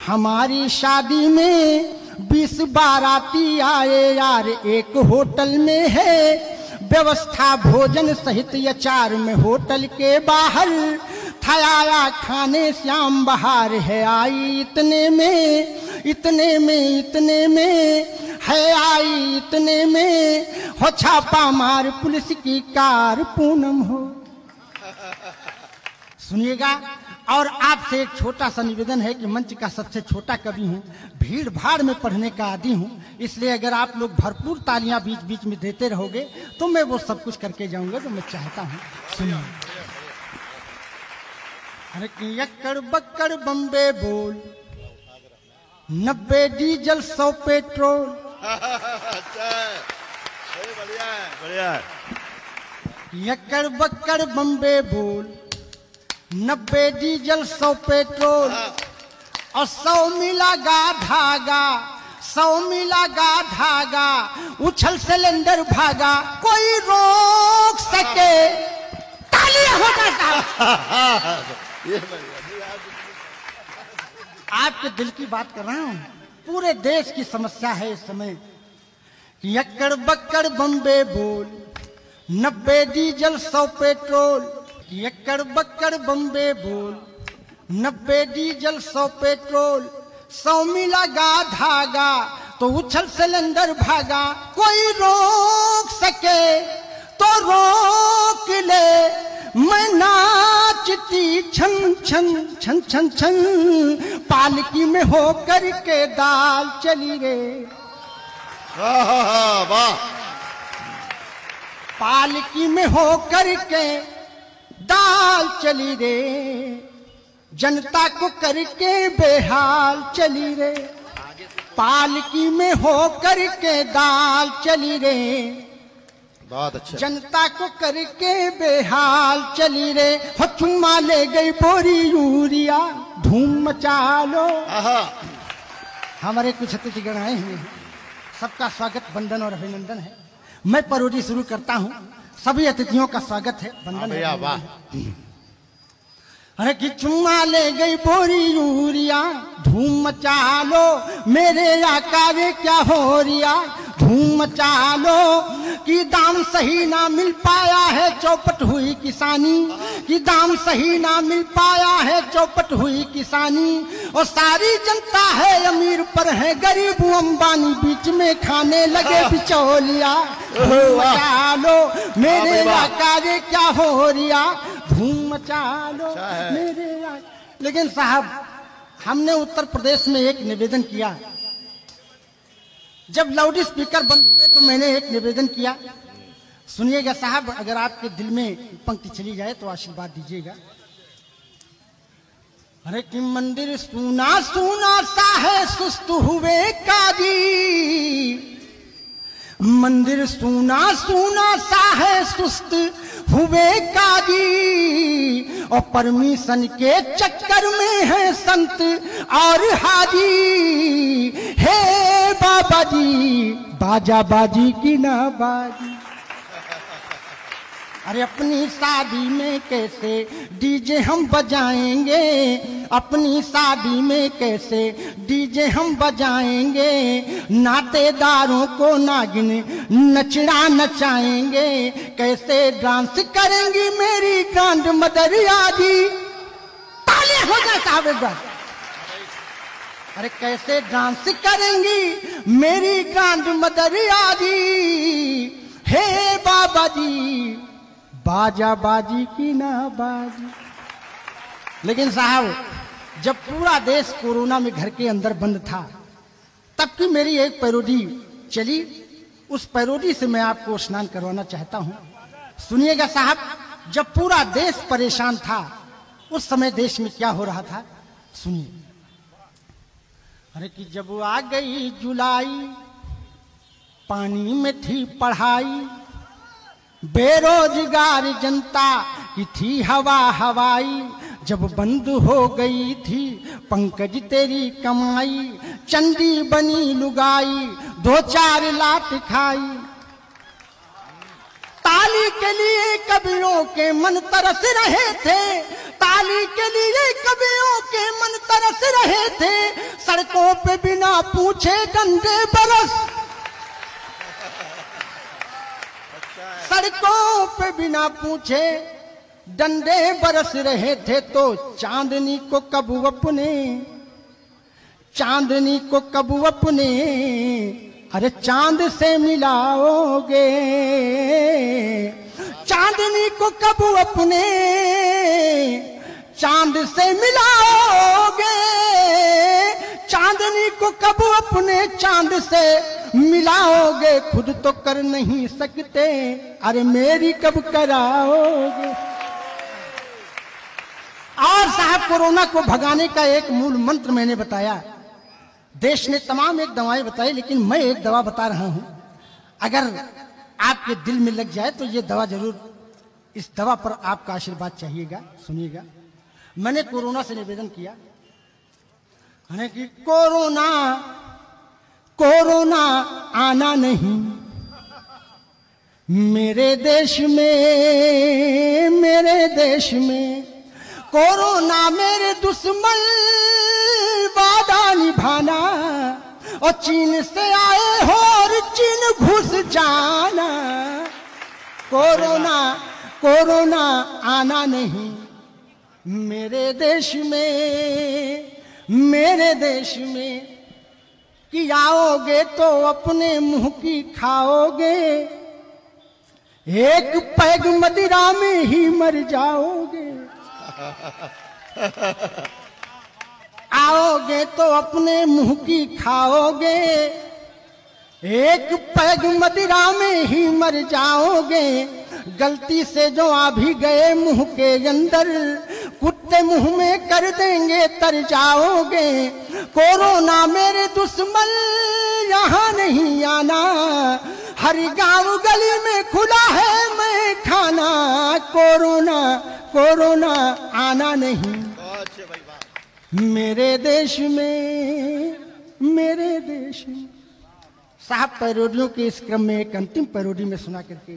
हमारी शादी में 20 बाराती आए यार, एक होटल में है व्यवस्था भोजन सहित अचार में। होटल के बाहर था आया खाने श्याम बहार है आई इतने में, इतने में, इतने में है आई इतने में, हो छापा मार पुलिस की कार पूनम हो। सुनिएगा। और आपसे एक छोटा सा निवेदन है कि मंच का सबसे छोटा कवि हूँ, भीड़ भाड़ में पढ़ने का आदी हूँ, इसलिए अगर आप लोग भरपूर तालियां बीच बीच में देते रहोगे तो मैं वो सब कुछ करके जाऊंगा जो मैं चाहता हूँ। सुनिए। अरे कि यक्कड़ बक्कड़ बम्बे बोल, 90 डीजल 100 पेट्रोल। बढ़िया। यक्कड़ बक्कड़ बम्बे बोल, 90 डीजल 100 पेट्रोल, और 100 मिला गा धागा, 100 मिला गा धागा, उछल सिलेंडर भागा, कोई रोक सके। तालियां हो जाता। आपके दिल की बात कर रहा हूं। पूरे देश की समस्या है इस समय कि यक्कड़ बक्कड़ बम्बे बोल, 90 डीजल 100 पेट्रोल। यक्कड़ बक्कड़ बम्बे बोल, 90 डीजल 100 पेट्रोल, 100 मिला गा धागा, तो उछल सिलेंडर भागा, कोई रोक सके तो रोक ले। मैं नाचती छन छन छन छन छन, पालकी में होकर के दाल चली रे। वाह। पालकी में होकर के दाल चली रे, जनता को करके बेहाल चली रे। पालकी में होकर के दाल चली रे, बहुत अच्छा। जनता को करके बेहाल चली रे। हो चुम्मा ले गई बोरी यूरिया, धूम मचा लो। हमारे कुछ अतिथिगण आए हुए हैं, सबका स्वागत वंदन और अभिनंदन है। मैं पैरोडी शुरू करता हूँ, सभी अतिथियों का स्वागत है, वंदन है। वाह। अरे कि चुम्मा ले गई बोरी यूरिया, धूम मचा लो मेरे आका रे क्या हो रिया। धूम मचा लो कि दाम सही ना मिल पाया है, चौपट हुई किसानी। कि दाम सही ना मिल पाया है, चौपट हुई किसानी। और सारी जनता है अमीर पर है गरीब अंबानी, बीच में खाने लगे बिचौलिया। धूम मचा लो मेरे आका रे क्या हो रिया, धूम मचा लो मेरे। लेकिन साहब, हमने उत्तर प्रदेश में एक निवेदन किया, जब लाउड स्पीकर बंद हुए तो मैंने एक निवेदन किया। सुनिएगा साहब, अगर आपके दिल में पंक्ति चली जाए तो आशीर्वाद दीजिएगा। अरे कि मंदिर सूना सूना सा है, सुस्त हुए काजी। मंदिर सूना सूना सा है, सुस्त हुए काजी। और परमिशन के चक्कर में है संत और हाजी। हे बाबा जी, बाजा बाजी की ना बाजी। अरे अपनी शादी में कैसे डीजे हम बजाएंगे, अपनी शादी में कैसे डीजे हम बजाएंगे। नातेदारों को नागिन नचड़ा नचाएंगे, कैसे डांस करेंगी मेरी ग्रांड मदर आजी। तालियां हो जाए साहब एक बार। अरे कैसे डांस करेंगी मेरी ग्रांड मदर आजी। हे बाबा जी, बाजा बाजी की ना बाजी। लेकिन साहब, जब पूरा देश कोरोना में घर के अंदर बंद था, तब की मेरी एक पैरोडी चली। उस पैरोडी से मैं आपको स्नान करवाना चाहता हूं। सुनिएगा साहब, जब पूरा देश परेशान था, उस समय देश में क्या हो रहा था, सुनिए। अरे कि जब आ गई जुलाई, पानी में थी पढ़ाई। बेरोजगार जनता की थी हवा हवाई। जब बंद हो गई थी पंकज तेरी कमाई। चंदी बनी लुगाई, 2-4 लात खाई। ताली के लिए कवियों के मन तरस रहे थे, ताली के लिए कवियों के मन तरस रहे थे। सड़कों पे बिना पूछे डंडे बरस, सड़कों पे बिना पूछे डंडे बरस रहे थे, तो चांदनी को कब अपने, चांदनी को कब अपने अरे चांद से मिलाओगे, चांदनी को कब अपने चांद से मिलाओगे, चांदनी को कब अपने चांद से मिलाओगे, खुद तो कर नहीं सकते अरे मेरी कब कराओगे। और साहब कोरोना को भगाने का एक मूल मंत्र मैंने बताया। देश ने तमाम एक दवाएं बताई, लेकिन मैं एक दवा बता रहा हूं, अगर आपके दिल में लग जाए तो ये दवा जरूर, इस दवा पर आपका आशीर्वाद चाहिएगा। सुनिएगा, मैंने कोरोना से निवेदन किया कि कोरोना कोरोना आना नहीं मेरे देश में, मेरे देश में कोरोना मेरे दुश्मन वादा निभाना, और चीन से आए हो और चीन घुस जाना, कोरोना कोरोना आना नहीं मेरे देश में, मेरे देश में, कि आओगे तो अपने मुंह की खाओगे, एक पैग मदिरा में ही मर जाओगे, आओगे तो अपने मुंह की खाओगे, एक पैग मदिरा में ही मर जाओगे, गलती से जो आ भी गए मुंह के अंदर, कुत्ते मुंह में कर देंगे तर जाओगे, कोरोना मेरे दुश्मन यहाँ नहीं आना, हर गांव गली में खुला है मैं खाना, कोरोना कोरोना आना नहीं मेरे देश में, मेरे देश में। साहब पैरोडियों के इस क्रम में एक अंतिम पैरोडी में सुना करके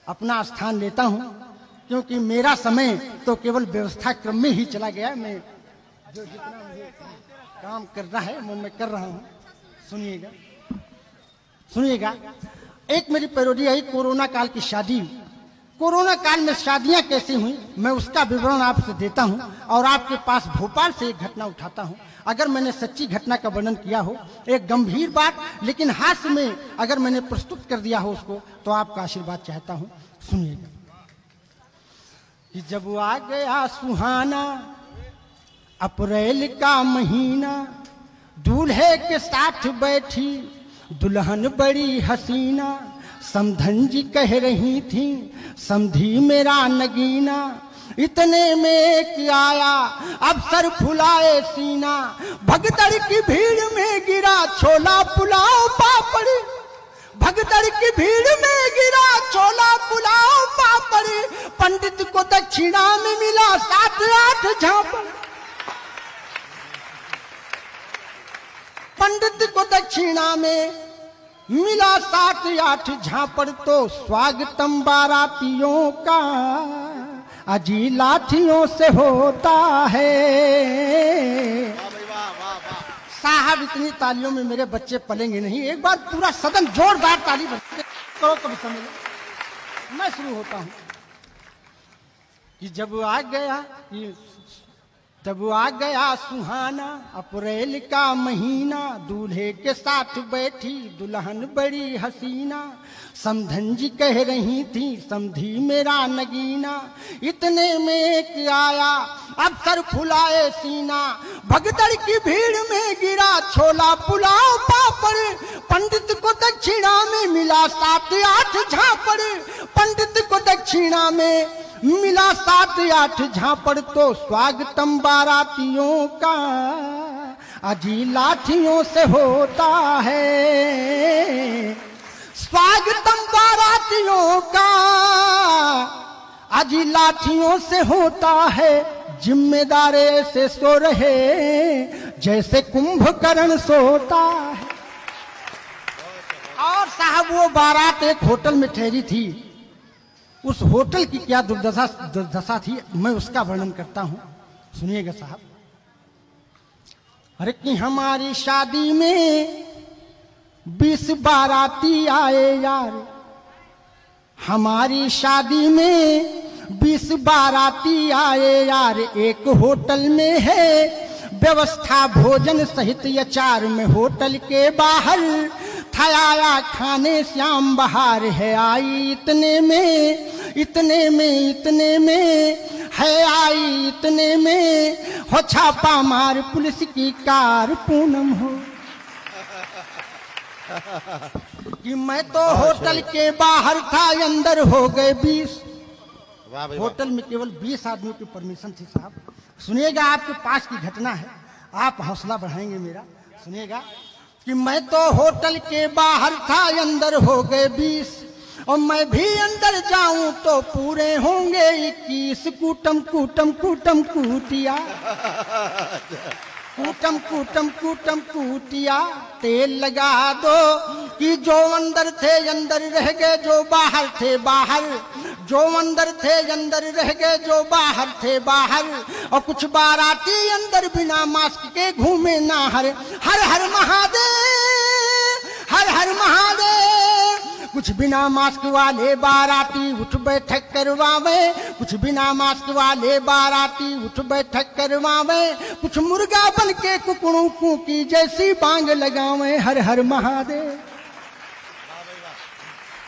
अपना स्थान लेता हूं, क्योंकि मेरा समय तो केवल व्यवस्था क्रम में ही चला गया। मैं जो जितना मुझे काम करना है वो मैं कर रहा हूं। सुनिएगा, सुनिएगा, एक मेरी पैरोडी आई कोरोना काल की शादी। कोरोना काल में शादियां कैसी हुई मैं उसका विवरण आपसे देता हूं, और आपके पास भोपाल से एक घटना उठाता हूं। अगर मैंने सच्ची घटना का वर्णन किया हो, एक गंभीर बात, लेकिन हास्य में अगर मैंने प्रस्तुत कर दिया हो उसको, तो आपका आशीर्वाद चाहता हूं। सुनिएगा कि जब आ गया सुहाना अप्रैल का महीना, दूल्हे के साथ बैठी दुल्हन बड़ी हसीना, समधन जी कह रही थी समधी मेरा नगीना, इतने में एक आया अफसर फुलाए सीना, भगदड़ की भीड़ में गिरा छोला पुलाव पापड़, भगदड़ की भीड़ में गिरा छोला पुलाव पापड़, पंडित को दक्षिणा में मिला 7-8 झापड़, पंडित को दक्षिणा में मिला 7-8 झापड़, तो स्वागतम बारातियों का अजी लाठियों से होता है। साहब इतनी तालियों में मेरे बच्चे पलेंगे नहीं, एक बार पूरा सदन जोरदार ताली करो कभी समझ। मैं शुरू होता हूं कि जब आ गया सुहाना अप्रैल का महीना, दूल्हे के साथ बैठी दुल्हन बड़ी हसीना, समधन जी कह रही थी समधी मेरा नगीना, इतने में एक आया अफसर फुलाए सीना, भगदड़ की भीड़ में गिरा छोला पुलाव पापड़, पंडित को दक्षिणा में मिला 7-8 झापड़, पंडित को दक्षिणा में मिला 7-8 झापड़, तो स्वागतम बारातियों का अजी लाठियों से होता है, स्वागतम बारातियों का अजी लाठियों से होता है, जिम्मेदार से सो रहे जैसे कुंभकर्ण सोता है। और साहब वो बारात एक होटल में ठहरी थी, उस होटल की क्या दुर्दशा थी मैं उसका वर्णन करता हूं। सुनिएगा साहब। अरे कि हमारी शादी में 20 बाराती आए यार, हमारी शादी में 20 बाराती आए यार। एक होटल में है व्यवस्था भोजन सहित अचार में, होटल के बाहर था आया खाने श्याम बहार है आई इतने में, इतने में, इतने में है आई इतने में, हो छापा मार पुलिस की कार पूनम हो। कि मैं तो होटल के बाहर था अंदर हो गए 20। होटल में केवल 20 आदमियों की परमिशन थी साहब। सुनिएगा, आपके पास की घटना है, आप हौसला बढ़ाएंगे मेरा। सुनिएगा कि मैं तो होटल के बाहर था अंदर हो गए 20, और मैं भी अंदर जाऊं तो पूरे होंगे 21। कूटम कूटम कूटम कूटिया, कूटम कूटम कूटम कूटिया, तेल लगा दो कि जो अंदर थे अंदर रह गए, जो बाहर थे बाहर, जो अंदर थे अंदर रह गए, जो बाहर थे बाहर। और कुछ बाराती अंदर बिना मास्क के घूमे नाहर। हर हर महादेव, हर हर महादेव। कुछ बिना मास्क वाले बाराती उठ बैठक करवावे, कुछ बिना मास्क वाले बाराती उठ बैठक करवावे। कुछ मुर्गा बन के कुकड़ों की जैसी बांग लगावे। हर हर महादेव,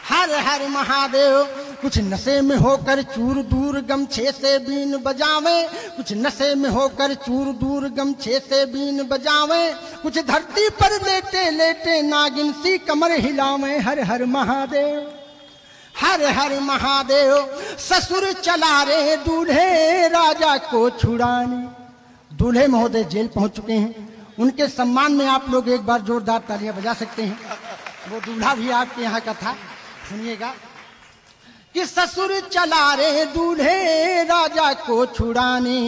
हर हर महादेव। कुछ नशे में होकर चूर दूर गमछे से बीन बजावे, कुछ नशे में होकर चूर दूर गमछे से बीन बजावे। कुछ धरती पर लेटे लेटे नागिन सी कमर हिलावे। हर हर महादेव, हर हर महादेव। ससुर चला रे दूल्हे राजा को छुड़ाने। दूल्हे महोदय जेल पहुंच चुके हैं, उनके सम्मान में आप लोग एक बार जोरदार तालियां बजा सकते हैं। वो दूल्हा भी आपके यहाँ का था। सुनिएगा कि ससुर चला रे दूल्हे राजा को छुड़ाने,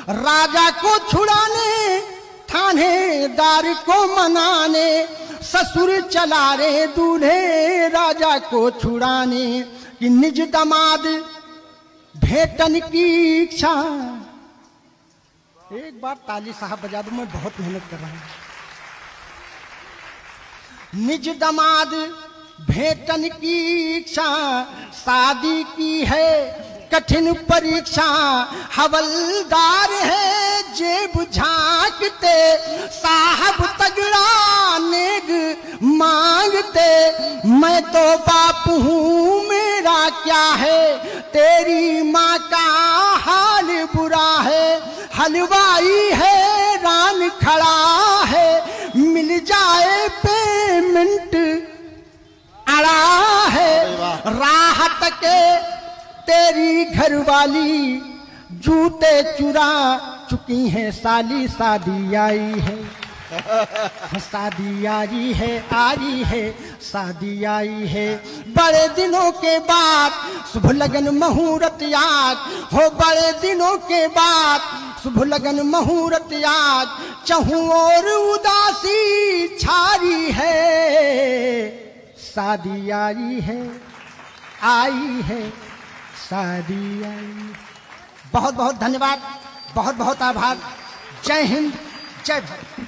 राजा को छुड़ाने थानेदार को मनाने। ससुर चला रे दूल्हे राजा को छुड़ाने, कि निज दामाद भेटन की इच्छा। एक बार ताली साहब बजा दो, मैं बहुत मेहनत कर रहा हूं। निज दामाद भेटन की इच्छा, शादी की है कठिन परीक्षा। हवलदार है जेब झांकते, साहब तगड़ा नेग मांगते। मैं तो बाप हूँ मेरा क्या है, तेरी माँ का हाल बुरा है। हलवाई है रान खड़ा है, मिल जाए पेमेंट अड़ा है। राहत के तेरी घरवाली जूते चुरा चुकी है साली। शादी आई है, शादी आई है, आई है, शादी आई है। बड़े दिनों के बाद शुभ लगन मुहूर्त आज हो, बड़े दिनों के बाद शुभ लगन मुहूर्त आज। चहु और उदासी छारी है, शादी आई है, आई है, शादी आई। बहुत बहुत धन्यवाद, बहुत बहुत आभार। जय हिंद, जय भारत।